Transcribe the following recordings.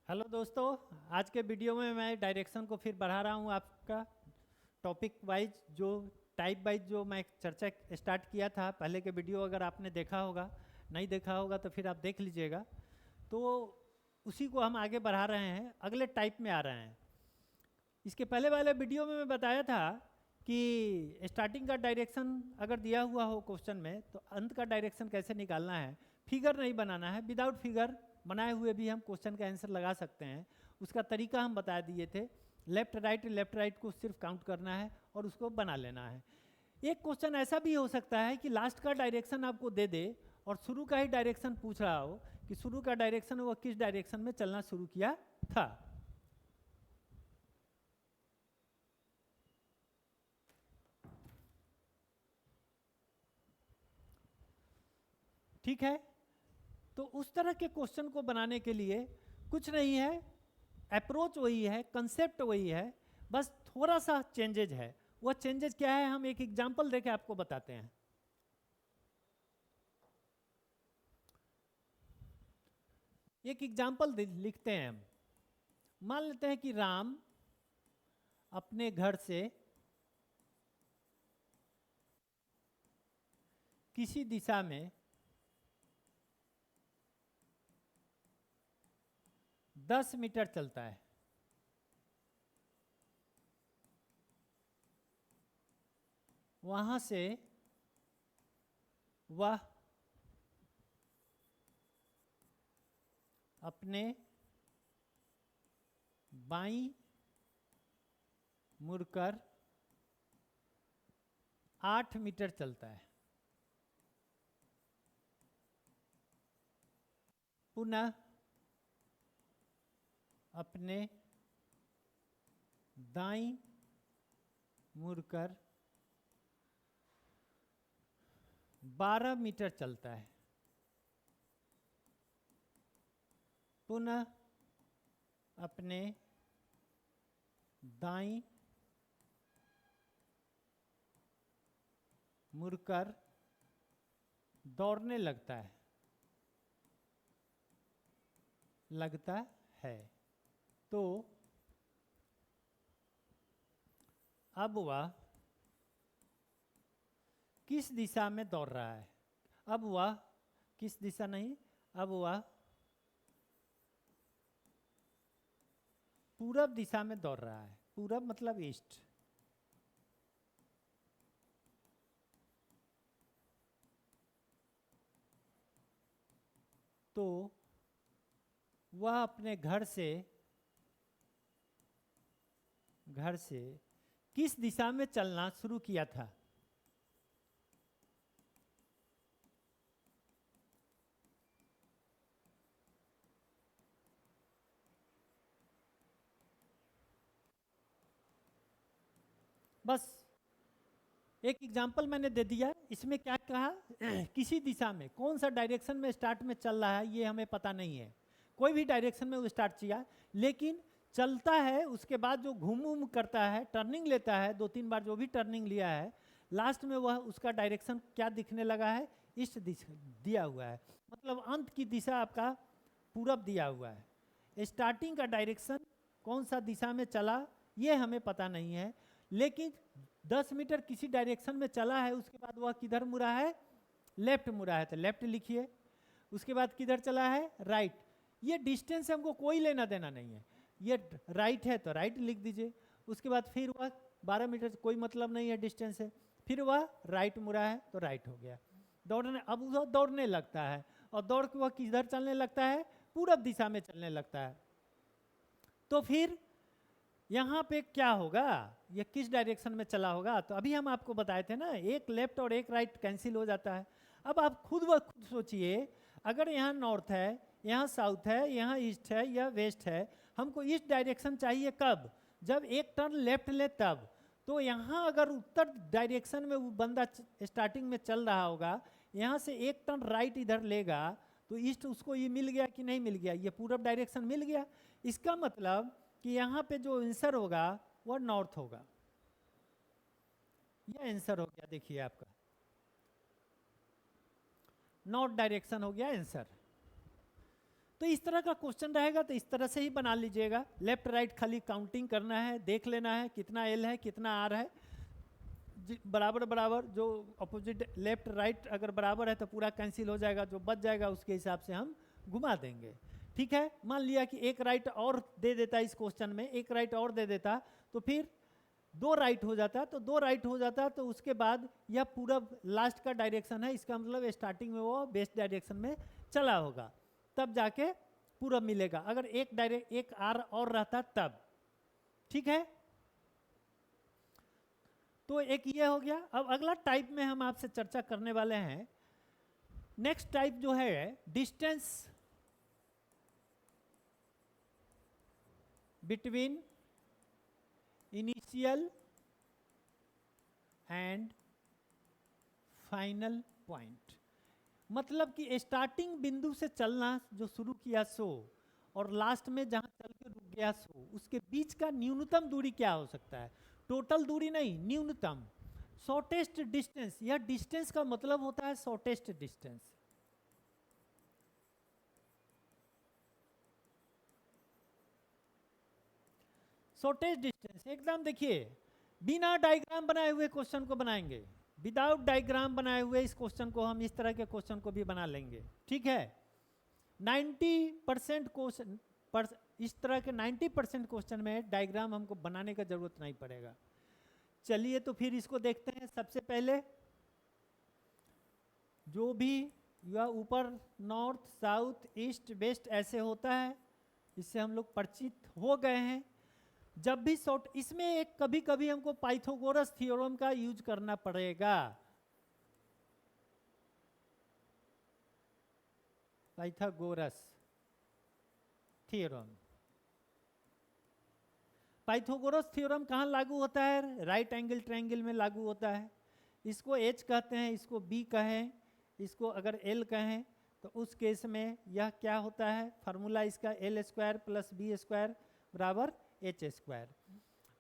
Hello दोस्तों, आज के वीडियो में मैं डायरेक्शन को फिर बढ़ा रहा हूँ आपका टॉपिक वाइज जो टाइप वाइज जो मैं चर्चा स्टार्ट किया था। पहले के वीडियो अगर आपने देखा होगा, नहीं देखा होगा तो फिर आप देख लीजिएगा। तो उसी को हम आगे बढ़ा रहे हैं, अगले टाइप में आ रहे हैं। इसके पहले वाले वीडियो में मैं बताया था कि स्टार्टिंग का डायरेक्शन अगर दिया हुआ हो क्वेश्चन में तो अंत का डायरेक्शन कैसे निकालना है। फिगर नहीं बनाना है, विदाउट फिगर बनाए हुए भी हम क्वेश्चन का आंसर लगा सकते हैं। उसका तरीका हम बता दिए थे। लेफ्ट राइट को सिर्फ काउंट करना है और उसको बना लेना है। एक क्वेश्चन ऐसा भी हो सकता है कि लास्ट का डायरेक्शन आपको दे दे और शुरू का ही डायरेक्शन पूछ रहा हो कि शुरू का डायरेक्शन वो किस डायरेक्शन में चलना शुरू किया था। ठीक है, तो उस तरह के क्वेश्चन को बनाने के लिए कुछ नहीं है, अप्रोच वही है, कंसेप्ट वही है, बस थोड़ा सा चेंजेज है। वह चेंजेज क्या है, हम एक एग्जांपल देके आपको बताते हैं। एक एग्जांपल लिखते हैं हम। मान लेते हैं कि राम अपने घर से किसी दिशा में 10 मीटर चलता है। वहां से वह अपने बाईं मुड़कर 8 मीटर चलता है। पुनः अपने दाईं मुड़कर 12 मीटर चलता है। पुनः अपने दाईं मुड़कर दौड़ने लगता है। तो अब वह किस दिशा में दौड़ रहा है। अब वह किस दिशा नहीं, अब वह पूरब दिशा में दौड़ रहा है। पूरब मतलब ईस्ट। तो वह अपने घर से किस दिशा में चलना शुरू किया था। बस एक एग्जाम्पल मैंने दे दिया। इसमें क्या कहा किसी दिशा में, कौन सा डायरेक्शन में स्टार्ट में चल रहा है ये हमें पता नहीं है। कोई भी डायरेक्शन में वो स्टार्ट किया, लेकिन चलता है। उसके बाद जो घूम करता है, टर्निंग लेता है, 2-3 बार जो भी टर्निंग लिया है, लास्ट में वह उसका डायरेक्शन क्या दिखने लगा है, ईस्ट दिशा दिया हुआ है। मतलब अंत की दिशा आपका पूरब दिया हुआ है। स्टार्टिंग का डायरेक्शन कौन सा दिशा में चला ये हमें पता नहीं है, लेकिन 10 मीटर किसी डायरेक्शन में चला है। उसके बाद वह किधर मुड़ा है, लेफ्ट मुड़ा है, तो लेफ्ट लिखिए। उसके बाद किधर चला है, राइट। ये डिस्टेंस से हमको कोई लेना देना नहीं है, ये राइट है तो राइट लिख दीजिए। उसके बाद फिर वह 12 मीटर से कोई मतलब नहीं है डिस्टेंस से, फिर वह राइट मुड़ा है तो राइट हो गया। दौड़ने, अब वह दौड़ने लगता है और दौड़ के वह किधर चलने लगता है, पूरब दिशा में चलने लगता है। तो फिर यहाँ पे क्या होगा, ये किस डायरेक्शन में चला होगा। तो अभी हम आपको बताए थे ना, एक लेफ्ट और एक राइट कैंसिल हो जाता है। अब आप खुद व खुद सोचिए, अगर यहाँ नॉर्थ है, यहाँ साउथ है, यहाँ ईस्ट है, यह वेस्ट है, हमको ईस्ट डायरेक्शन चाहिए कब, जब एक टर्न लेफ्ट ले तब। तो यहाँ अगर उत्तर डायरेक्शन में वो बंदा स्टार्टिंग में चल रहा होगा, यहाँ से एक टर्न राइट इधर लेगा तो ईस्ट उसको ये मिल गया कि नहीं मिल गया, ये पूरब डायरेक्शन मिल गया। इसका मतलब कि यहाँ पे जो आंसर होगा वह नॉर्थ होगा। यह आंसर हो गया, देखिए आपका नॉर्थ डायरेक्शन हो गया आंसर। तो इस तरह का क्वेश्चन रहेगा तो इस तरह से ही बना लीजिएगा। लेफ्ट राइट खाली काउंटिंग करना है, देख लेना है कितना एल है कितना आर है, बराबर बराबर जो अपोजिट लेफ्ट राइट अगर बराबर है तो पूरा कैंसिल हो जाएगा, जो बच जाएगा उसके हिसाब से हम घुमा देंगे। ठीक है, मान लिया कि एक राइट और दे देता इस क्वेश्चन में, एक राइट और दे देता तो फिर दो राइट हो जाता, तो दो राइट हो जाता तो उसके बाद यह पूरा लास्ट का डायरेक्शन है, इसका मतलब स्टार्टिंग में वो बेस्ट डायरेक्शन में चला होगा, तब जाके पूरा मिलेगा। अगर एक आर और रहता तब। ठीक है, तो एक ये हो गया। अब अगला टाइप में हम आपसे चर्चा करने वाले हैं। नेक्स्ट टाइप जो है distance between initial and final point. मतलब कि स्टार्टिंग बिंदु से चलना जो शुरू किया सो और लास्ट में जहां चल के रुक गया सो, उसके बीच का न्यूनतम दूरी क्या हो सकता है? टोटल दूरी नहीं, न्यूनतम, शॉर्टेस्ट डिस्टेंस। यह डिस्टेंस का मतलब होता है शॉर्टेस्ट डिस्टेंस। शॉर्टेस्ट डिस्टेंस एकदम देखिए, बिना डायग्राम बनाए हुए क्वेश्चन को बनाएंगे, विदाउट डायग्राम बनाए हुए इस क्वेश्चन को हम इस तरह के क्वेश्चन को भी बना लेंगे। ठीक है, 90% क्वेश्चन पर इस तरह के 90% क्वेश्चन में डायग्राम हमको बनाने का जरूरत नहीं पड़ेगा। चलिए तो फिर इसको देखते हैं। सबसे पहले जो भी या ऊपर नॉर्थ साउथ ईस्ट वेस्ट ऐसे होता है, इससे हम लोग परिचित हो गए हैं। जब भी शॉर्ट, इसमें एक कभी कभी हमको पाइथागोरस थ्योरम का यूज करना पड़ेगा। पाइथागोरस थ्योरम, पाइथागोरस थ्योरम कहाँ लागू होता है? राइट एंगल ट्रायंगल में लागू होता है। इसको एच कहते हैं, इसको बी कहें, इसको अगर एल कहें, तो उस केस में यह क्या होता है? फार्मूला इसका l square plus b square बराबर एच स्क्वायर।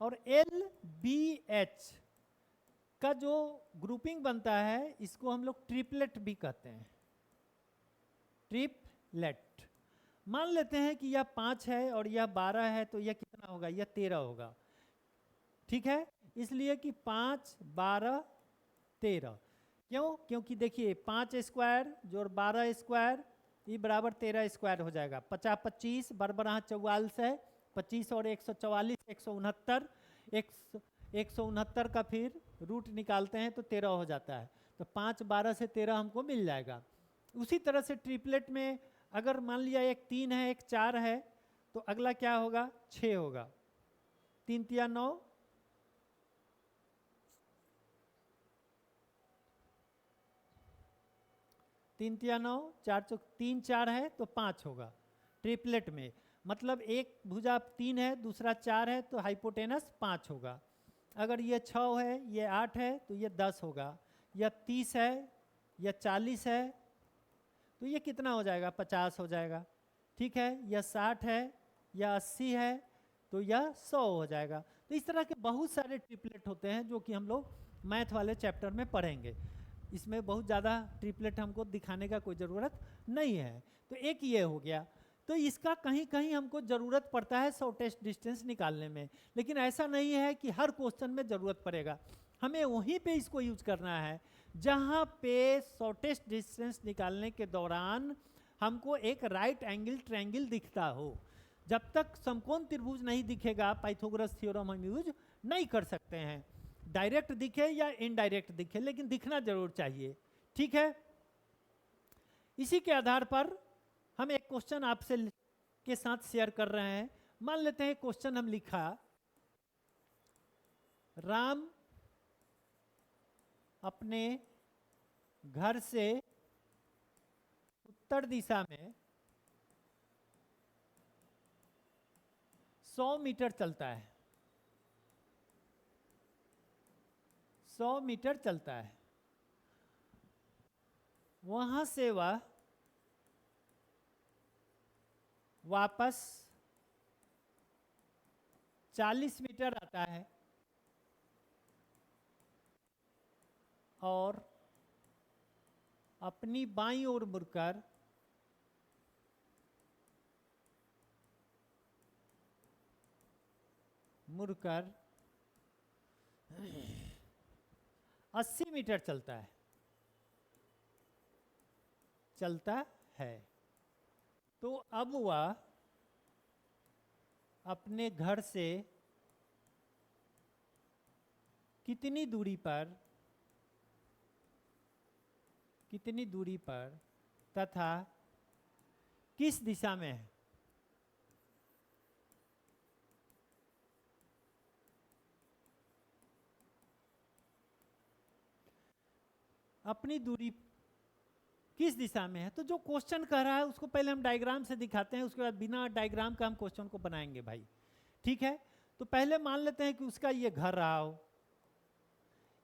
और एल बी एच का जो ग्रुपिंग बनता है इसको हम लोग ट्रिपलेट भी कहते हैं, ट्रिपलेट। मान लेते हैं कि यह 5 है और यह 12 है, तो यह कितना होगा? यह 13 होगा। ठीक है, इसलिए कि 5 12 13। क्यों? क्योंकि देखिए 5 स्क्वायर जोड़ 12 स्क्वायर ये बराबर 13 स्क्वायर हो जाएगा। 50 25 बराबर 44 है, 25 और 144 169, 169 का फिर रूट निकालते हैं तो 13 हो जाता है। तो 5 12 से 13 हमको मिल जाएगा। उसी तरह से ट्रिपलेट में अगर मान लिया एक 3 है एक 4 है, तो अगला क्या होगा? 6 होगा। 3 तिया 9, 3 तिया 9, 4 चौक 3 4 है तो 5 होगा ट्रिपलेट में। मतलब एक भुजा 3 है दूसरा 4 है तो हाइपोटेनस 5 होगा। अगर ये 6 है ये 8 है तो ये 10 होगा। यह 30 है यह 40 है तो ये कितना हो जाएगा? 50 हो जाएगा। ठीक है, यह 60 है यह 80 है तो यह 100 हो जाएगा। तो इस तरह के बहुत सारे ट्रिपलेट होते हैं जो कि हम लोग मैथ वाले चैप्टर में पढ़ेंगे। इसमें बहुत ज़्यादा ट्रिपलेट हमको दिखाने का कोई ज़रूरत नहीं है। तो एक ये हो गया। तो इसका कहीं कहीं हमको ज़रूरत पड़ता है शॉर्टेस्ट डिस्टेंस निकालने में, लेकिन ऐसा नहीं है कि हर क्वेश्चन में ज़रूरत पड़ेगा। हमें वहीं पे इसको यूज करना है जहाँ पे शॉर्टेस्ट डिस्टेंस निकालने के दौरान हमको एक राइट एंगल ट्रायंगल दिखता हो। जब तक समकोण त्रिभुज नहीं दिखेगा पाइथागोरस थ्योरम हम यूज नहीं कर सकते हैं। डायरेक्ट दिखे या इनडायरेक्ट दिखे, लेकिन दिखना जरूर चाहिए। ठीक है, इसी के आधार पर हम एक क्वेश्चन आपसे के साथ शेयर कर रहे हैं। मान लेते हैं क्वेश्चन हम लिखा, राम अपने घर से उत्तर दिशा में 100 मीटर चलता है, 100 मीटर चलता है। वहां से वह वापस 40 मीटर आता है और अपनी बाईं ओर मुड़कर मुड़कर 80 मीटर चलता है तो अब वह अपने घर से कितनी दूरी पर तथा किस दिशा में है? अपनी दूरी किस दिशा में है? तो जो क्वेश्चन कह रहा है उसको पहले हम डायग्राम से दिखाते हैं, उसके बाद बिना डायग्राम का हम क्वेश्चन को बनाएंगे भाई, ठीक है? तो पहले मान लेते हैं कि उसका ये घर रहा हो,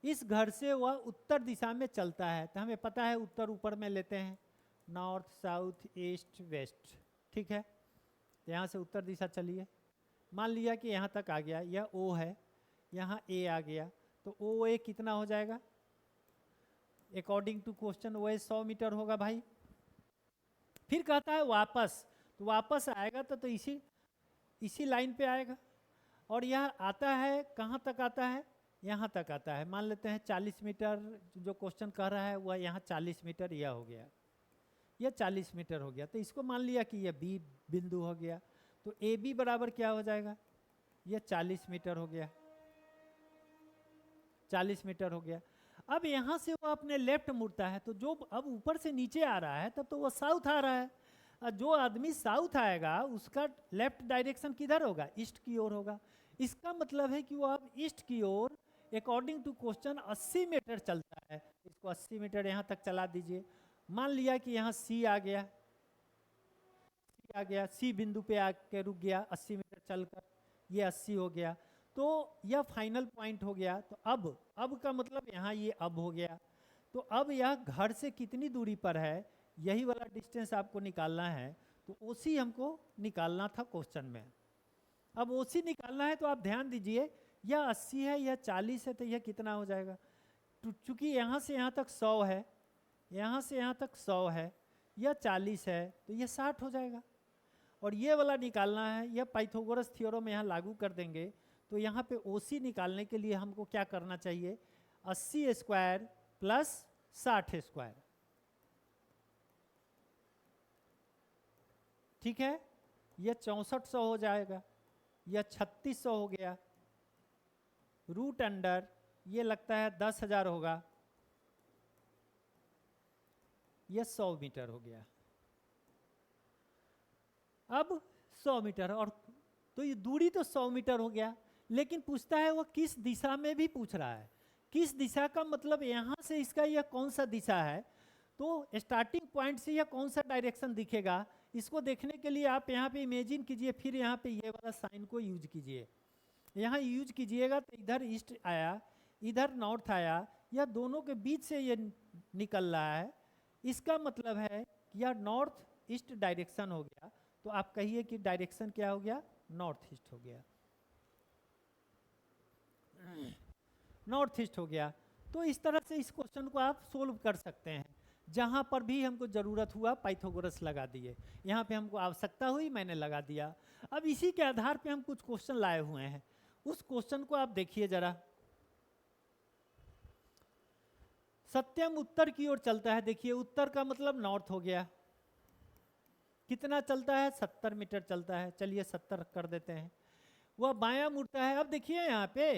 इस घर से वह उत्तर दिशा में चलता है, तो हमें पता है उत्तर ऊपर में लेते हैं, नॉर्थ साउथ ईस्ट वेस्ट, ठीक है? यहाँ से उत्तर दिशा चलिए, मान लिया कि यहाँ तक आ गया, यह ओ है, यहाँ ए आ गया, तो ओ ए कितना हो जाएगा? अकॉर्डिंग टू क्वेश्चन वो 100 मीटर होगा भाई। फिर कहता है वापस, तो वापस आएगा तो इसी लाइन पे आएगा, और यह आता है कहाँ तक आता है? यहाँ तक आता है, मान लेते हैं 40 मीटर, जो क्वेश्चन कह रहा है वह यहाँ 40 मीटर यह हो गया, यह 40 मीटर हो गया, तो इसको मान लिया कि यह बी बिंदु हो गया, तो ए बी बराबर क्या हो जाएगा? यह 40 मीटर हो गया, 40 मीटर हो गया। अब यहाँ से वो अपने लेफ्ट मुड़ता है, तो जो अब ऊपर से नीचे आ रहा है तब तो वो साउथ आ रहा है, और जो आदमी साउथ आएगा उसका लेफ्ट डायरेक्शन किधर होगा? ईस्ट की ओर होगा। इसका मतलब है कि वो अब ईस्ट की ओर अकॉर्डिंग टू क्वेश्चन 80 मीटर चलता है, इसको 80 मीटर यहाँ तक चला दीजिए। मान लिया कि यहाँ सी आ गया, सी बिंदु पे आके रुक गया 80 मीटर चलकर, ये 80 हो गया, तो यह फाइनल पॉइंट हो गया। तो अब का मतलब यहाँ ये अब हो गया, तो अब यह घर से कितनी दूरी पर है, यही वाला डिस्टेंस आपको निकालना है, तो ओसी हमको निकालना था क्वेश्चन में। अब ओसी निकालना है तो आप ध्यान दीजिए, यह 80 है, यह 40 है, तो यह कितना हो जाएगा? चूँकि यहाँ से यहाँ तक 100 है, यहाँ से यहाँ तक 100 है, यह 40 है, तो यह 60 हो जाएगा। और ये वाला निकालना है, यह पाइथागोरस थ्योरम यहाँ लागू कर देंगे, तो यहाँ पे OC निकालने के लिए हमको क्या करना चाहिए? 80 स्क्वायर प्लस 60 स्क्वायर, ठीक है? यह 6400 हो जाएगा, यह 3600 हो गया, रूट अंडर ये लगता है 10,000 होगा, यह 100 मीटर हो गया। अब 100 मीटर, और तो ये दूरी तो 100 मीटर हो गया, लेकिन पूछता है वो किस दिशा में भी पूछ रहा है। किस दिशा का मतलब यहाँ से इसका यह कौन सा दिशा है, तो स्टार्टिंग पॉइंट से यह कौन सा डायरेक्शन दिखेगा, इसको देखने के लिए आप यहाँ पे इमेजिन कीजिए, फिर यहाँ पे ये वाला साइन को यूज कीजिए, यहाँ यूज कीजिएगा तो इधर ईस्ट आया, इधर नॉर्थ आया, यह दोनों के बीच से ये निकल रहा है, इसका मतलब है कि यह नॉर्थ ईस्ट डायरेक्शन हो गया। तो आप कहिए कि डायरेक्शन क्या हो गया? नॉर्थ ईस्ट हो गया, नॉर्थ ईस्ट हो गया। तो इस तरह से इस क्वेश्चन को आप सोल्व कर सकते हैं, जहाँ पर भी हमको ज़रूरत हुआ पाइथागोरस लगा दिए, यहाँ पे हमको आवश्यकता हुई मैंने लगा दिया। अब इसी के आधार पे हम कुछ क्वेश्चन लाए हुए हैं, उस क्वेश्चन को आप देखिए जरा। सत्यम उत्तर की ओर चलता है, देखिए उत्तर का मतलब नॉर्थ हो गया, कितना चलता है? 70 मीटर चलता है, चलिए 70 कर देते हैं। वह बायां मुड़ता है, अब देखिए यहाँ पे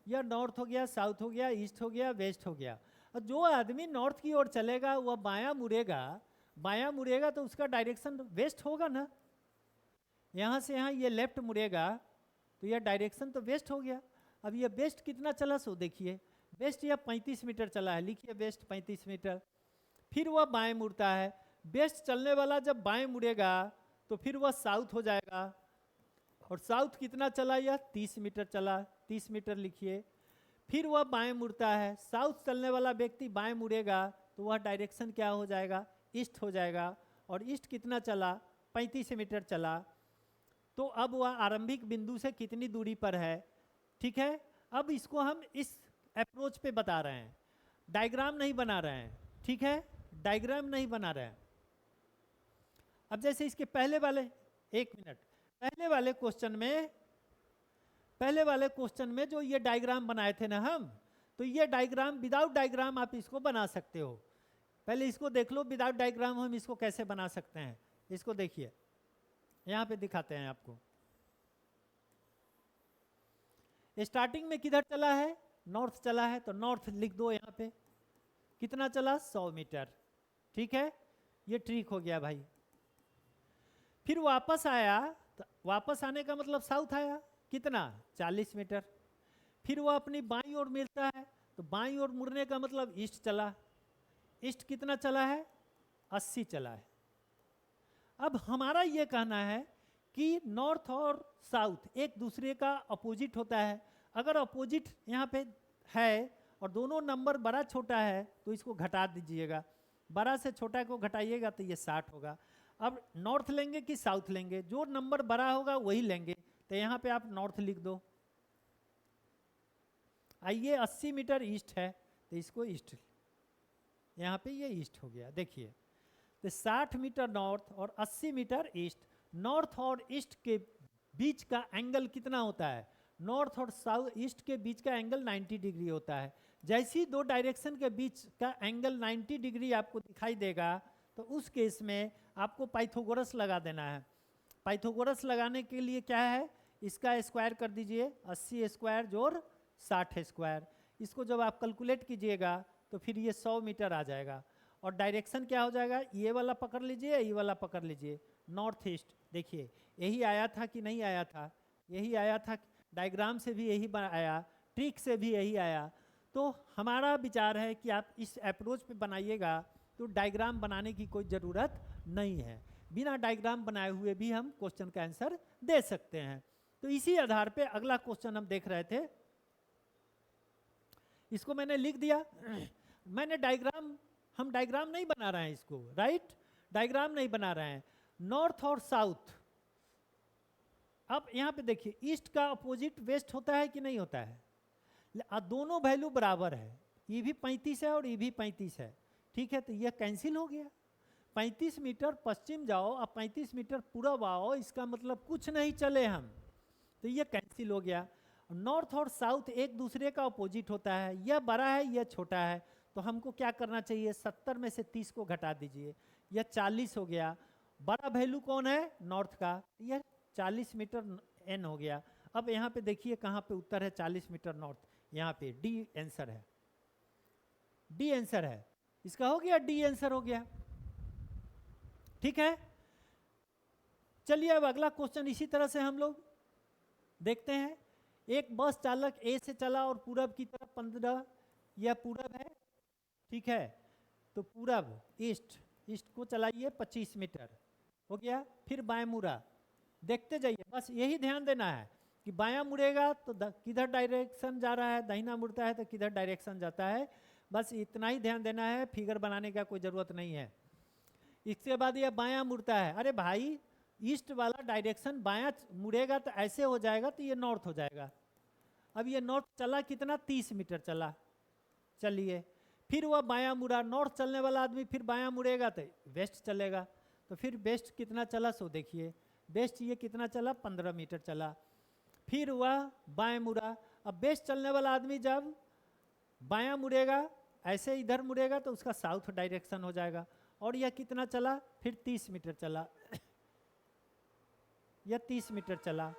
यह नॉर्थ हो गया, साउथ हो गया, ईस्ट हो गया, वेस्ट हो गया। और जो आदमी नॉर्थ की ओर चलेगा वह बायां मुड़ेगा तो उसका डायरेक्शन वेस्ट होगा ना। यहाँ से यहाँ ये लेफ्ट मुड़ेगा तो यह डायरेक्शन तो वेस्ट हो गया। अब यह वेस्ट कितना चला सो देखिए, वेस्ट यह 35 मीटर चला है, लिखिए वेस्ट 35 मीटर। फिर वह बाएं मुड़ता है, वेस्ट चलने वाला जब बाएं मुड़ेगा तो फिर वह साउथ हो जाएगा, और साउथ कितना चला? यह 30 मीटर चला, 30 मीटर लिखिए। फिर वह बाएं मुड़ता है, साउथ चलने वाला व्यक्ति बाएं मुड़ेगा तो वह डायरेक्शन क्या हो जाएगा? ईस्ट हो जाएगा, और ईस्ट कितना चला? 35 मीटर चला। तो अब वह आरंभिक बिंदु से कितनी दूरी पर है, ठीक है? अब इसको हम इस अप्रोच पे बता रहे हैं, डायग्राम नहीं बना रहे हैं, ठीक है? डायग्राम नहीं बना रहे हैं। अब जैसे इसके पहले वाले, एक मिनट, पहले वाले क्वेश्चन में पहले वाले क्वेश्चन में जो ये डायग्राम बनाए थे ना हम, तो ये डायग्राम विदाउट डायग्राम आप इसको बना सकते हो। पहले इसको देख लो, विदाउट डायग्राम हम इसको कैसे बना सकते हैं। इसको देखिए, यहाँ पे दिखाते हैं आपको। स्टार्टिंग में किधर चला है, नॉर्थ चला है, तो नॉर्थ लिख दो यहाँ पे। कितना चला, 100 मीटर। ठीक है, ये ठीक हो गया भाई। फिर वापस आया, तो वापस आने का मतलब साउथ आया, कितना, 40 मीटर। फिर वो अपनी बाईं ओर मिलता है, तो बाईं ओर मुड़ने का मतलब ईस्ट चला। ईस्ट कितना चला है, 80 चला है। अब हमारा ये कहना है कि नॉर्थ और साउथ एक दूसरे का अपोजिट होता है। अगर अपोजिट यहाँ पे है और दोनों नंबर बड़ा छोटा है तो इसको घटा दीजिएगा, बड़ा से छोटा को घटाइएगा तो ये 60 होगा। अब नॉर्थ लेंगे कि साउथ लेंगे, जो नंबर बड़ा होगा वही लेंगे, तो यहाँ पे आप नॉर्थ लिख दो। आइए 80 मीटर ईस्ट है तो इसको ईस्ट, यहाँ पे ये ईस्ट हो गया। देखिए तो 60 मीटर नॉर्थ और 80 मीटर ईस्ट। नॉर्थ और ईस्ट के बीच का एंगल कितना होता है, नॉर्थ और साउथ ईस्ट के बीच का एंगल 90 डिग्री होता है। जैसे ही दो डायरेक्शन के बीच का एंगल 90 डिग्री आपको दिखाई देगा तो उस केस में आपको पाइथागोरस लगा देना है। पाइथागोरस लगाने के लिए क्या है, इसका स्क्वायर कर दीजिए, 80 स्क्वायर जोड़ 60 स्क्वायर। इसको जब आप कैलकुलेट कीजिएगा तो फिर ये 100 मीटर आ जाएगा। और डायरेक्शन क्या हो जाएगा, ये वाला पकड़ लीजिए, ये वाला पकड़ लीजिए, नॉर्थ ईस्ट। देखिए यही आया था कि नहीं आया था, यही आया था, डायग्राम से भी यही आया, ट्रिक से भी यही आया। तो हमारा विचार है कि आप इस अप्रोच पे बनाइएगा तो डायग्राम बनाने की कोई ज़रूरत नहीं है, बिना डायग्राम बनाए हुए भी हम क्वेश्चन का आंसर दे सकते हैं। तो इसी आधार पे अगला क्वेश्चन हम देख रहे थे, इसको मैंने लिख दिया। मैंने डायग्राम, हम डायग्राम नहीं बना रहे हैं इसको, राइट, डायग्राम नहीं बना रहे हैं। नॉर्थ और साउथ, अब यहाँ पे देखिए ईस्ट का अपोजिट वेस्ट होता है कि नहीं होता है, दोनों वैल्यू बराबर है, ये भी 35 है और ये भी 35 है। ठीक है, तो ये कैंसिल हो गया। 35 मीटर पश्चिम जाओ और 35 मीटर पूरब आओ, इसका मतलब कुछ नहीं चले हम, तो ये कैंसिल हो गया। नॉर्थ और साउथ एक दूसरे का अपोजिट होता है, यह बड़ा है यह छोटा है, तो हमको क्या करना चाहिए, 70 में से 30 को घटा दीजिए, यह 40 हो गया। बड़ा वैल्यू कौन है, नॉर्थ का, यह 40 मीटर एन हो गया। अब यहाँ पे देखिए कहाँ पे उत्तर है, 40 मीटर नॉर्थ, यहाँ पे डी आंसर है, डी आंसर है इसका, हो गया डी आंसर हो गया। ठीक है, चलिए अब अगला क्वेश्चन इसी तरह से हम लोग देखते हैं। एक बस चालक ए से चला और पूरब की तरफ 15, यह पूरब है, ठीक है, तो पूरब ईस्ट, ईस्ट को चलाइए 25 मीटर हो गया। फिर बाएं मुड़ा, देखते जाइए, बस यही ध्यान देना है कि बायां मुड़ेगा तो किधर डायरेक्शन जा रहा है, दाहिना मुड़ता है तो किधर डायरेक्शन जाता है, बस इतना ही ध्यान देना है, फिगर बनाने का कोई ज़रूरत नहीं है। इसके बाद यह बायां मुड़ता है, अरे भाई ईस्ट वाला डायरेक्शन बायां मुड़ेगा तो ऐसे हो जाएगा, तो ये नॉर्थ हो जाएगा। अब ये नॉर्थ चला कितना, 30 मीटर चला, चलिए फिर वह बायां मुड़ा, नॉर्थ चलने वाला आदमी फिर बायां मुड़ेगा तो वेस्ट चलेगा, तो फिर वेस्ट कितना चला, सो देखिए वेस्ट ये कितना चला, 15 मीटर चला। फिर वह बाएं मुड़ा, अब वेस्ट चलने वाला आदमी जब बायां मुड़ेगा, ऐसे इधर मुड़ेगा तो उसका साउथ डायरेक्शन हो जाएगा। और यह कितना चला, फिर 30 मीटर चला, यह 30 मीटर चला।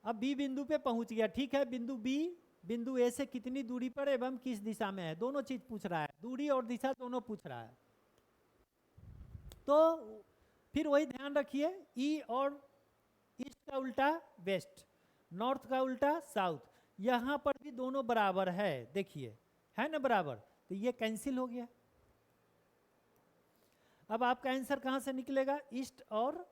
अब बी बिंदु पे पहुंच गया, ठीक है, बिंदु बी बिंदु ए से कितनी दूरी पर एवं किस दिशा में है, दोनों चीज पूछ रहा है, दूरी और दिशा दोनों पूछ रहा है। तो फिर वही ध्यान रखिए, ई और ईस्ट का उल्टा वेस्ट, नॉर्थ का उल्टा साउथ, यहाँ पर भी दोनों बराबर है, देखिए है ना बराबर, तो ये कैंसिल हो गया। अब आपका आंसर कहाँ से निकलेगा, ईस्ट और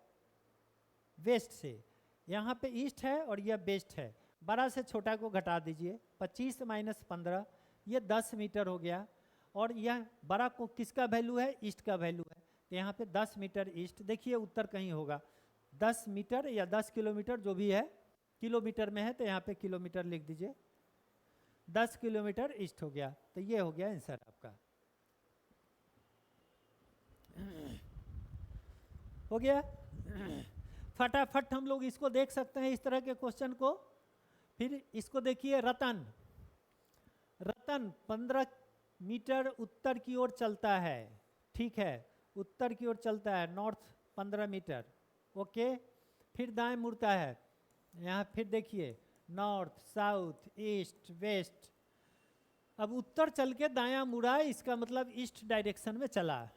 वेस्ट से। यहाँ पे ईस्ट है और यह वेस्ट है, बड़ा से छोटा को घटा दीजिए, 25 माइनस 15, ये 10 मीटर हो गया। और यह बड़ा को किसका वैल्यू है, ईस्ट का वैल्यू है, तो यहाँ पे 10 मीटर ईस्ट, देखिए उत्तर कहीं होगा 10 मीटर या 10 किलोमीटर जो भी है, किलोमीटर में है तो यहाँ पे किलोमीटर लिख दीजिए, 10 किलोमीटर ईस्ट हो गया, तो ये हो गया आंसर आपका, हो गया। फटाफट हम लोग इसको देख सकते हैं, इस तरह के क्वेश्चन को। फिर इसको देखिए रतन, रतन 15 मीटर उत्तर की ओर चलता है, ठीक है, उत्तर की ओर चलता है, नॉर्थ 15 मीटर, ओके। फिर दाएं मुड़ता है, यहाँ फिर देखिए नॉर्थ, साउथ, ईस्ट, वेस्ट। अब उत्तर चल के दायां मुड़ा, इसका मतलब ईस्ट डायरेक्शन में चला,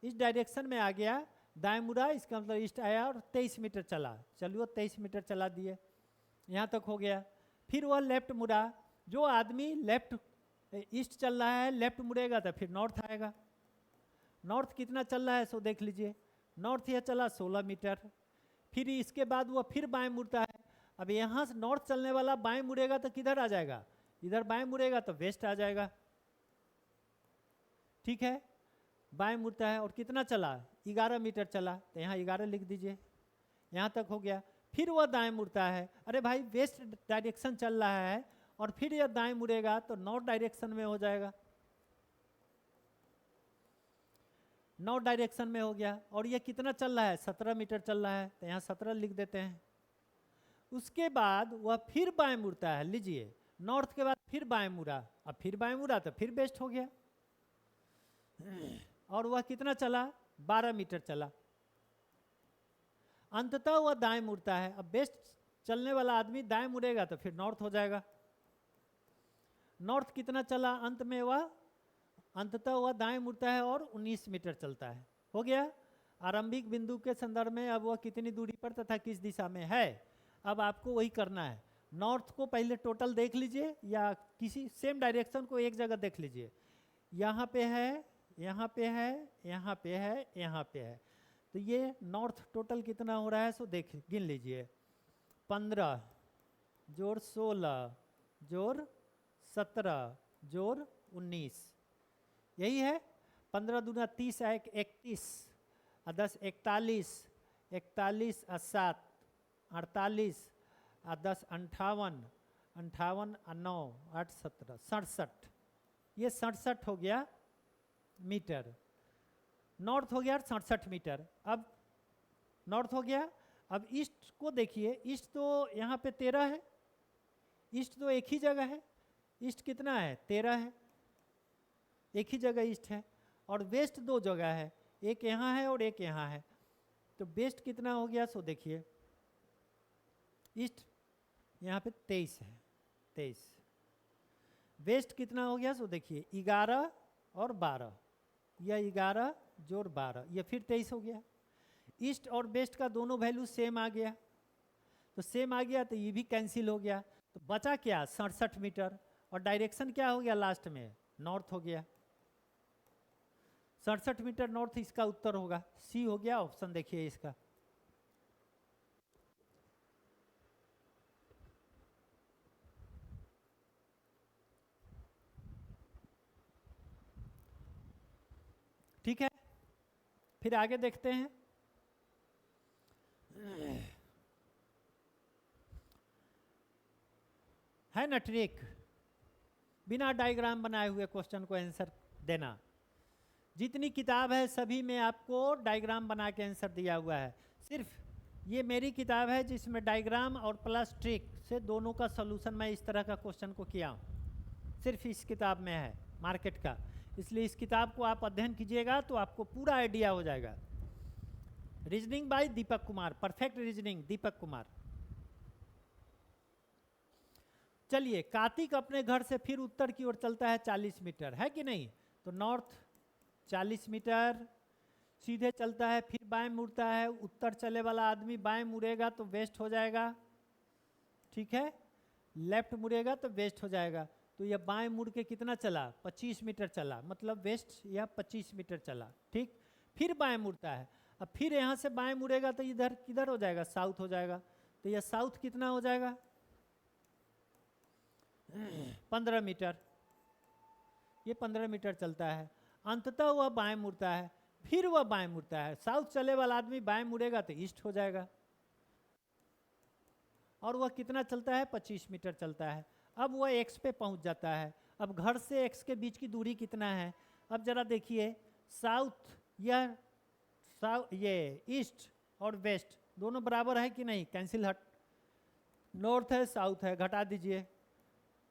इस डायरेक्शन में आ गया, दाएं मुड़ा, इसका मतलब ईस्ट आया और 23 मीटर चला। चलिए 23 मीटर चला दिए, यहाँ तक हो गया। फिर वह लेफ्ट मुड़ा, जो आदमी लेफ्ट ईस्ट चल रहा है लेफ्ट मुड़ेगा तो फिर नॉर्थ आएगा। नॉर्थ कितना चल रहा है सो देख लीजिए, नॉर्थ यह चला 16 मीटर। फिर इसके बाद वह फिर बाएं मुड़ता है। अब यहाँ से नॉर्थ चलने वाला बाएं मुड़ेगा तो किधर आ जाएगा, इधर बाएं मुड़ेगा तो वेस्ट आ जाएगा, ठीक है। बाएं मुड़ता है और कितना चला, 11 मीटर चला, तो यहाँ 11 लिख दीजिए, यहाँ तक हो गया। फिर वह दाएं मुड़ता है, अरे भाई वेस्ट डायरेक्शन चल रहा है और फिर यह दाएं मुड़ेगा तो नॉर्थ डायरेक्शन में हो जाएगा, नॉर्थ डायरेक्शन में हो गया। और ये कितना चल रहा है, 17 मीटर चल रहा है, तो यहाँ 17 लिख देते हैं। उसके बाद वह फिर बाएं मुड़ता है, लीजिए नॉर्थ के बाद फिर बाएं मुड़ा, अब फिर बाएं मुड़ा तो फिर वेस्ट हो गया, और वह कितना चला, 12 मीटर चला। अंततः वह दाएं मुड़ता है। अब वेस्ट चलने वाला आदमी दाएं मुड़ेगा तो फिर नॉर्थ हो जाएगा। नॉर्थ कितना चला, अंत में वह अंततः वह दाएं मुड़ता है और 19 मीटर चलता है, हो गया। आरंभिक बिंदु के संदर्भ में अब वह कितनी दूरी पर तथा किस दिशा में है, अब आपको वही करना है। नॉर्थ को पहले टोटल देख लीजिए या किसी सेम डायरेक्शन को एक जगह देख लीजिए, यहाँ पे है, यहाँ पे है, यहाँ पे है, यहाँ पे है, तो ये नॉर्थ टोटल कितना हो रहा है सो देख गिन लीजिए। 15 जोड़ 16 जोड़ 17 जोड़ 19, यही है। 15 दूना 30 है, 31, 10 41, 41 7 48, 10 58, 58 9 8 17 67, ये 67 हो गया मीटर, नॉर्थ हो गया 67 मीटर। अब नॉर्थ हो गया, अब ईस्ट को देखिए, ईस्ट तो यहाँ पे 13 है, ईस्ट तो एक ही जगह है, ईस्ट कितना है 13 है, एक ही जगह ईस्ट है। और वेस्ट दो जगह है, एक यहाँ है और एक यहाँ है, तो वेस्ट कितना हो गया सो देखिए, ईस्ट यहाँ पे 23 है, 23, वेस्ट कितना हो गया सो देखिए 11 और 12, यह 11 जोड़ 12, यह फिर 23 हो गया। ईस्ट और वेस्ट का दोनों वैल्यू सेम आ गया, तो सेम आ गया तो ये भी कैंसिल हो गया, तो बचा क्या 67 मीटर, और डायरेक्शन क्या हो गया लास्ट में, नॉर्थ हो गया। 67 मीटर नॉर्थ इसका उत्तर होगा, सी हो गया ऑप्शन, देखिए इसका। ठीक है, फिर आगे देखते हैं। है ना ट्रिक, बिना डायग्राम बनाए हुए क्वेश्चन को आंसर देना। जितनी किताब है सभी में आपको डायग्राम बना के आंसर दिया हुआ है, सिर्फ ये मेरी किताब है जिसमें डायग्राम और प्लस ट्रिक से दोनों का सॉल्यूशन मैं इस तरह का क्वेश्चन को किया हूँ, सिर्फ इस किताब में है मार्केट का, इसलिए इस किताब को आप अध्ययन कीजिएगा तो आपको पूरा आइडिया हो जाएगा। Reasoning by Deepak Kumar, perfect reasoning Deepak Kumar. चलिए, कार्तिक अपने घर से फिर उत्तर की ओर चलता है 40 मीटर, है कि नहीं, तो नॉर्थ 40 मीटर सीधे चलता है, फिर बाएं मुड़ता है, उत्तर चले वाला आदमी बाएं मुड़ेगा तो वेस्ट हो जाएगा, ठीक है, लेफ्ट मुड़ेगा तो वेस्ट हो जाएगा, तो यह बाएं मुड़ के कितना चला 25 मीटर चला, मतलब वेस्ट या 25 मीटर चला, ठीक। फिर बाएं मुड़ता है, अब फिर यहाँ से बाएं मुड़ेगा तो इधर किधर हो जाएगा, साउथ हो जाएगा, तो यह साउथ कितना हो जाएगा 15 मीटर, ये 15 मीटर चलता है। अंततः वह बाएं मुड़ता है, फिर वह बाएं मुड़ता है, साउथ चले वाला आदमी बाएं मुड़ेगा तो ईस्ट हो जाएगा, और वह कितना चलता है 25 मीटर चलता है। अब वह एक्स पे पहुंच जाता है। अब घर से एक्स के बीच की दूरी कितना है, अब जरा देखिए, साउथ या ये ईस्ट और वेस्ट दोनों बराबर है कि नहीं, कैंसिल हट, नॉर्थ है साउथ है, घटा दीजिए।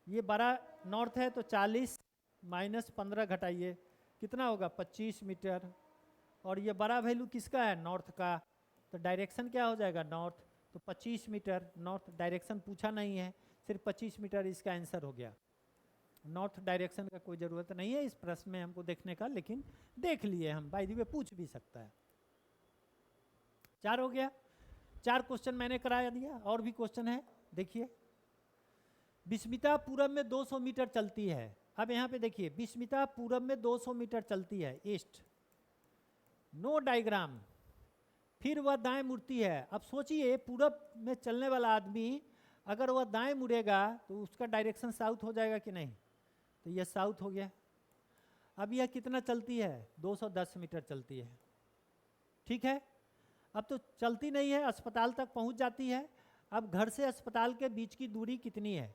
ये 12 नॉर्थ है तो 40 माइनस 15 घटाइए, कितना होगा 25 मीटर। और ये बड़ा वैल्यू किसका है, नॉर्थ का, तो डायरेक्शन क्या हो जाएगा नॉर्थ, तो 25 मीटर। नॉर्थ डायरेक्शन पूछा नहीं है, सिर्फ 25 मीटर इसका आंसर हो गया। नॉर्थ डायरेक्शन का कोई ज़रूरत नहीं है इस प्रश्न में हमको देखने का, लेकिन देख लिए हम, बाय द वे पूछ भी सकता है। 4 हो गया, 4 क्वेश्चन मैंने कराया दिया। और भी क्वेश्चन है, देखिए। विस्मिता पूरब में 200 मीटर चलती है। अब यहाँ पे देखिए, विस्मिता पूरब में 200 मीटर चलती है, ईस्ट, नो डायग्राम। फिर वह दाएं मुड़ती है। अब सोचिए, पूरब में चलने वाला आदमी अगर वह दाएं मुड़ेगा तो उसका डायरेक्शन साउथ हो जाएगा कि नहीं, तो यह साउथ हो गया। अब यह कितना चलती है, 210 मीटर चलती है, ठीक है। अब तो चलती नहीं है, अस्पताल तक पहुंच जाती है। अब घर से अस्पताल के बीच की दूरी कितनी है,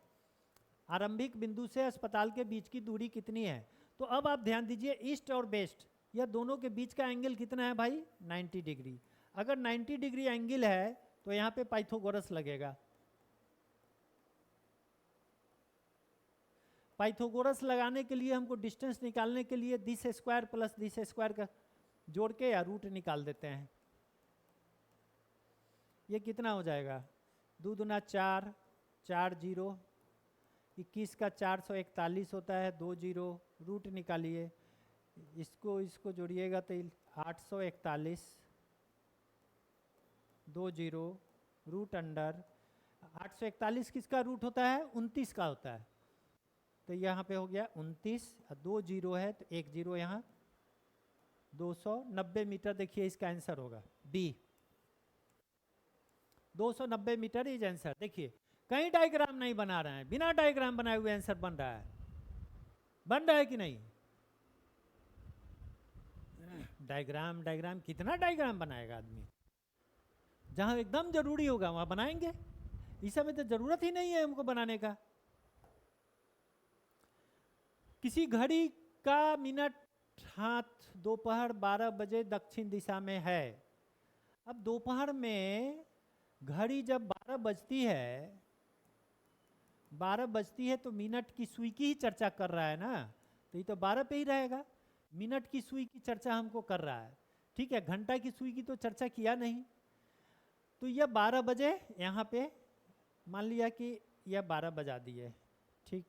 आरंभिक बिंदु से अस्पताल के बीच की दूरी कितनी है, तो अब आप ध्यान दीजिए, ईस्ट और वेस्ट यह दोनों के बीच का एंगल कितना है भाई, 90 डिग्री। अगर 90 डिग्री एंगल है तो यहाँ पे पाइथागोरस लगेगा। पाइथागोरस लगाने के लिए हमको डिस्टेंस निकालने के लिए this square plus this square का जोड़ के या रूट निकाल देते हैं। ये कितना हो जाएगा, 2 दूना 4, 4 जीरो, 21 का 441 होता है, 2 जीरो, रूट निकालिए, इसको जोड़िएगा तो 841, 2 जीरो, रूट अंडर 841 किसका रूट होता है, 29 का होता है, तो यहाँ पे हो गया 29, 2 जीरो है तो 1 जीरो यहाँ, 290 मीटर। देखिए इसका आंसर होगा बी, 290 मीटर इज आंसर। देखिए कहीं डायग्राम नहीं बना रहे हैं, बिना डायग्राम बनाए हुए आंसर बन रहा है, बन रहा है कि नहीं। डायग्राम डायग्राम कितना डायग्राम बनाएगा आदमी, जहां एकदम जरूरी होगा वहां बनाएंगे, इस समय तो जरूरत ही नहीं है हमको बनाने का। किसी घड़ी का मिनट हाथ दोपहर 12 बजे दक्षिण दिशा में है। अब दोपहर में घड़ी जब 12 बजती है, 12 बजती है तो मिनट की सुई की ही चर्चा कर रहा है ना, तो ये तो 12 पे ही रहेगा। मिनट की सुई की चर्चा हमको कर रहा है, ठीक है, घंटा की सुई की तो चर्चा किया नहीं। तो यह 12 बजे यहाँ पे मान लिया कि यह 12 बजा दिए, ठीक।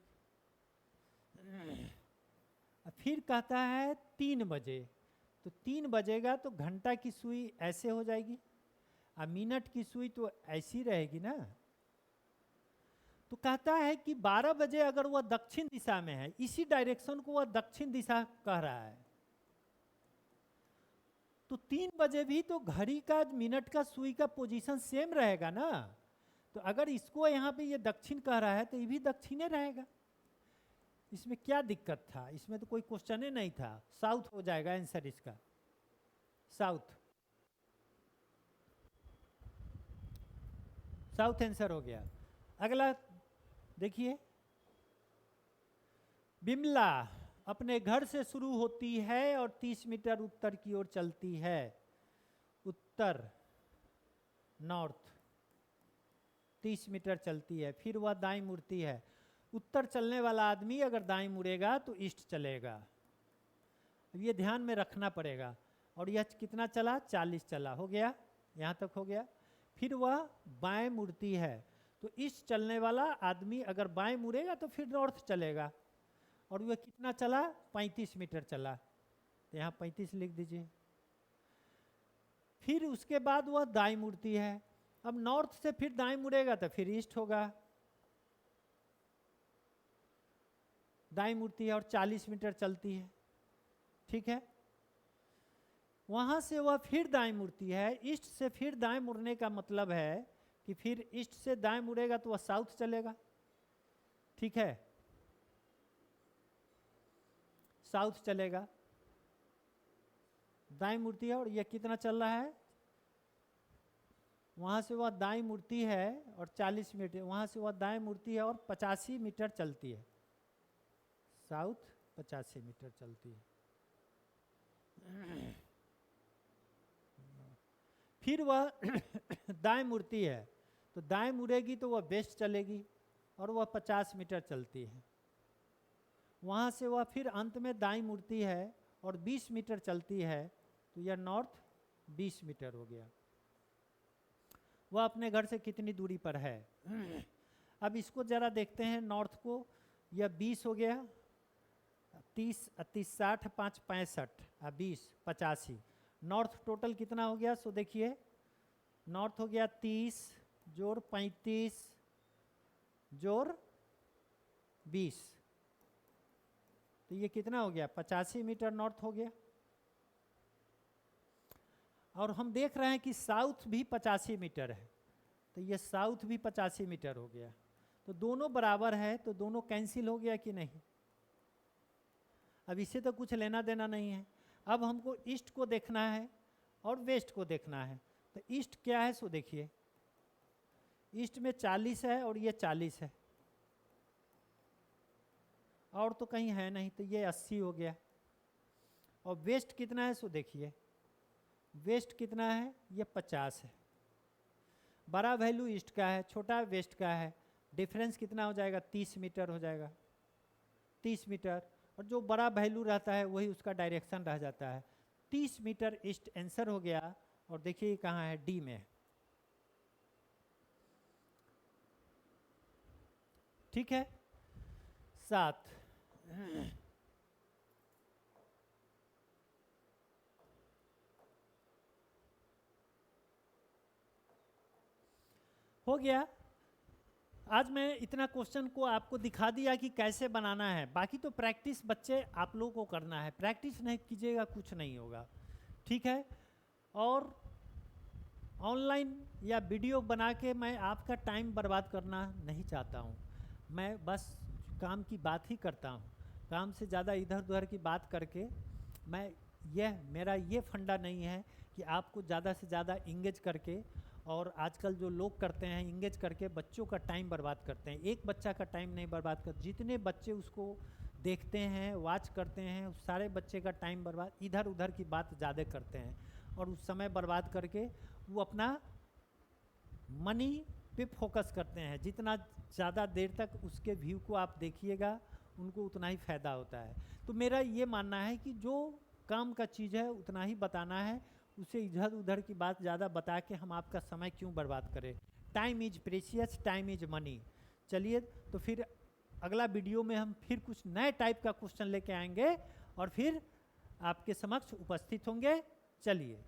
फिर कहता है 3 बजे, तो 3 बजेगा तो घंटा की सुई ऐसे हो जाएगी और मिनट की सुई तो ऐसी रहेगी ना। तो कहता है कि 12 बजे अगर वह दक्षिण दिशा में है, इसी डायरेक्शन को वह दक्षिण दिशा कह रहा है, तो 3 बजे भी तो घड़ी का मिनट का सुई का पोजीशन सेम रहेगा ना। तो अगर इसको यहाँ पे ये दक्षिण कह रहा है तो ये भी दक्षिण रहेगा, इसमें क्या दिक्कत था, इसमें तो कोई क्वेश्चन ही नहीं था। साउथ हो जाएगा आंसर इसका, साउथ, साउथ आंसर हो गया। अगला देखिए, बिमला अपने घर से शुरू होती है और 30 मीटर उत्तर की ओर चलती है, उत्तर नॉर्थ 30 मीटर चलती है, फिर वह दाईं मुड़ती है। उत्तर चलने वाला आदमी अगर दाईं मुड़ेगा तो ईस्ट चलेगा, अब ये ध्यान में रखना पड़ेगा। और यह कितना चला, 40 चला, हो गया, यहाँ तक हो गया। फिर वह बाएं मुड़ती है, तो ईस्ट चलने वाला आदमी अगर बाएं मुड़ेगा तो फिर नॉर्थ चलेगा। और वह कितना चला, 35 मीटर चला, तो यहाँ 35 लिख दीजिए। फिर उसके बाद वह दाईं मुड़ती है, अब नॉर्थ से फिर दाईं मुड़ेगा तो फिर ईस्ट होगा, दाईं मुड़ती है और 40 मीटर चलती है, ठीक है। वहां से वह फिर दाईं मुड़ती है, ईस्ट से फिर दाईं मुड़ने का मतलब है कि फिर ईस्ट से दाईं मुड़ेगा तो वह साउथ चलेगा, ठीक है, साउथ चलेगा, दाईं मुड़ती है। और यह कितना चल रहा है, वहां से वह दाईं मुड़ती है और 40 मीटर, वहां से वह दाईं मुड़ती है और 85 मीटर चलती है, साउथ 85 मीटर चलती है। फिर वह दाएं मुड़ती है, तो दाएं मुड़ेगी तो वह वेस्ट चलेगी और वह 50 मीटर चलती है। वहाँ से वह फिर अंत में दाएं मुड़ती है और 20 मीटर चलती है, तो यह नॉर्थ 20 मीटर हो गया। वह अपने घर से कितनी दूरी पर है? अब इसको जरा देखते हैं नॉर्थ को। यह 20 हो गया, 30 30 60 5 65 20 85। नॉर्थ टोटल कितना हो गया? सो देखिए नॉर्थ हो गया 30 जोड़ 35 जोड़ 20, तो ये कितना हो गया? 85 मीटर नॉर्थ हो गया। और हम देख रहे हैं कि साउथ भी 85 मीटर है, तो ये साउथ भी 85 मीटर हो गया। तो दोनों बराबर है, तो दोनों कैंसिल हो गया कि नहीं? अब इससे तो कुछ लेना देना नहीं है। अब हमको ईस्ट को देखना है और वेस्ट को देखना है। तो ईस्ट क्या है? सो देखिए ईस्ट में 40 है और ये 40 है, और तो कहीं है नहीं, तो ये 80 हो गया। और वेस्ट कितना है? सो देखिए वेस्ट कितना है? ये 50 है। बड़ा वैल्यू ईस्ट का है, छोटा वेस्ट का है। डिफरेंस कितना हो जाएगा? 30 मीटर हो जाएगा, 30 मीटर। और जो बड़ा वैल्यू रहता है वही उसका डायरेक्शन रह जाता है। 30 मीटर ईस्ट आंसर हो गया। और देखिए कहाँ है? डी में। ठीक है। 7 हो गया। आज मैं इतना क्वेश्चन को आपको दिखा दिया कि कैसे बनाना है। बाकी तो प्रैक्टिस बच्चे आप लोगों को करना है। प्रैक्टिस नहीं कीजिएगा कुछ नहीं होगा, ठीक है। और ऑनलाइन या वीडियो बना के मैं आपका टाइम बर्बाद करना नहीं चाहता हूँ। मैं बस काम की बात ही करता हूँ। काम से ज़्यादा इधर उधर की बात करके मेरा ये फंडा नहीं है कि आपको ज़्यादा से ज़्यादा इंगेज करके, और आजकल जो लोग करते हैं इंगेज करके बच्चों का टाइम बर्बाद करते हैं। एक बच्चा का टाइम नहीं बर्बाद कर, जितने बच्चे उसको देखते हैं वॉच करते हैं उस सारे बच्चे का टाइम बर्बाद, इधर उधर की बात ज़्यादा करते हैं और उस समय बर्बाद करके वो अपना मनी पे फोकस करते हैं। जितना ज़्यादा देर तक उसके व्यू को आप देखिएगा उनको उतना ही फ़ायदा होता है। तो मेरा ये मानना है कि जो काम का चीज़ है उतना ही बताना है, उसे इधर उधर की बात ज़्यादा बता के हम आपका समय क्यों बर्बाद करें। Time is precious, time is money. चलिए तो फिर अगला वीडियो में हम फिर कुछ नए टाइप का क्वेश्चन लेके आएंगे और फिर आपके समक्ष उपस्थित होंगे। चलिए।